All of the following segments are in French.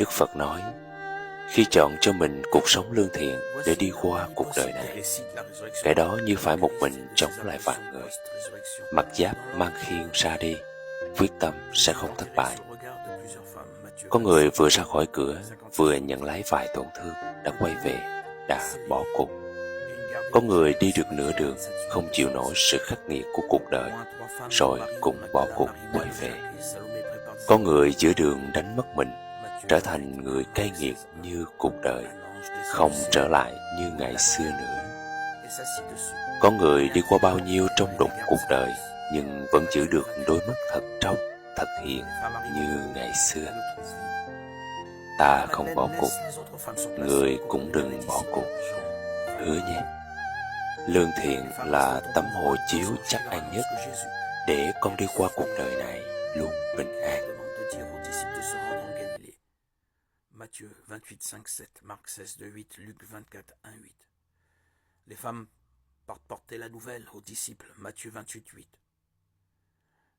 Đức Phật nói, khi chọn cho mình cuộc sống lương thiện để đi qua cuộc đời này, kẻ đó như phải một mình chống lại vạn người, mặc giáp mang khiên ra đi, quyết tâm sẽ không thất bại. Có người vừa ra khỏi cửa, vừa nhận lấy vài tổn thương, đã quay về, đã bỏ cuộc. Có người đi được nửa đường, không chịu nổi sự khắc nghiệt của cuộc đời, rồi cũng bỏ cuộc quay về. Có người giữa đường đánh mất mình, trở thành người cay nghiệt như cuộc đời, không trở lại như ngày xưa nữa. Có người đi qua bao nhiêu trong đụng cuộc đời, nhưng vẫn giữ được đôi mắt thật trong, thật hiền như ngày xưa. Ta không bỏ cuộc, người cũng đừng bỏ cuộc. Hứa nhé. Lương thiện là tấm hộ chiếu chắc ăn nhất để con đi qua cuộc đời này luôn bình an. Matthieu 28, 5, 7, Marc 16, 2, 8, Luc 24, 1, 8. Les femmes partent porter la nouvelle aux disciples, Matthieu 28, 8.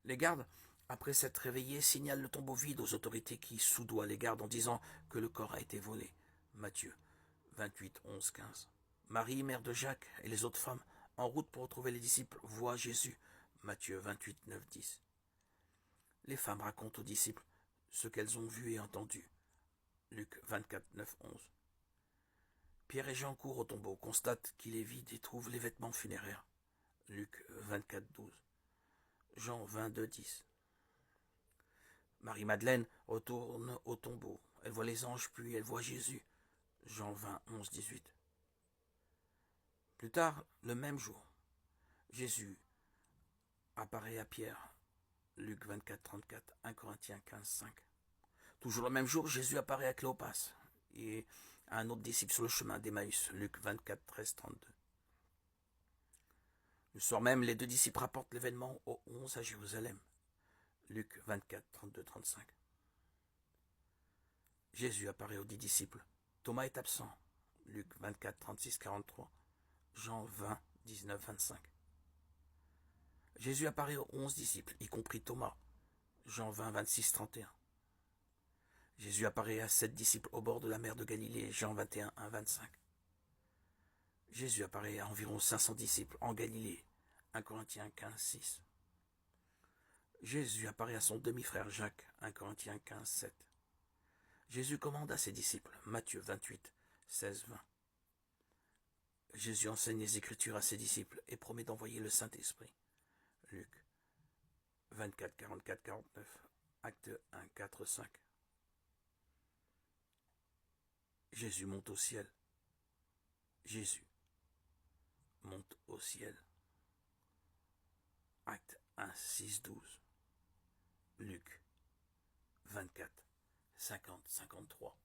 Les gardes, après s'être réveillés, signalent le tombeau vide aux autorités qui soudoient les gardes en disant que le corps a été volé, Matthieu 28, 11, 15. Marie, mère de Jacques, et les autres femmes, en route pour retrouver les disciples, voient Jésus, Matthieu 28, 9, 10. Les femmes racontent aux disciples ce qu'elles ont vu et entendu, Luc 24, 9, 11. Pierre et Jean courent au tombeau, constatent qu'il est vide et trouvent les vêtements funéraires, Luc 24, 12. Jean 22, 10. Marie-Madeleine retourne au tombeau. Elle voit les anges, puis elle voit Jésus, Jean 20, 11, 18. Plus tard, le même jour, Jésus apparaît à Pierre, Luc 24, 34, 1 Corinthiens 15, 5. Toujours le même jour, Jésus apparaît à Cléopas et à un autre disciple sur le chemin d'Emmaüs, Luc 24, 13, 32. Le soir même, les deux disciples rapportent l'événement aux 11 à Jérusalem, Luc 24, 32, 35. Jésus apparaît aux 10 disciples. Thomas est absent, Luc 24, 36, 43. Jean 20, 19, 25. Jésus apparaît aux 11 disciples, y compris Thomas, Jean 20, 26, 31. Jésus apparaît à 7 disciples au bord de la mer de Galilée, Jean 21, 1, 25. Jésus apparaît à environ 500 disciples en Galilée, 1 Corinthiens 15, 6. Jésus apparaît à son demi-frère Jacques, 1 Corinthiens 15, 7. Jésus commande à ses disciples, Matthieu 28, 16, 20. Jésus enseigne les Écritures à ses disciples et promet d'envoyer le Saint-Esprit, Luc 24, 44, 49, Acte 1, 4, 5. Jésus monte au ciel. Jésus monte au ciel. Acte 1, 6, 12. Luc 24, 50, 53.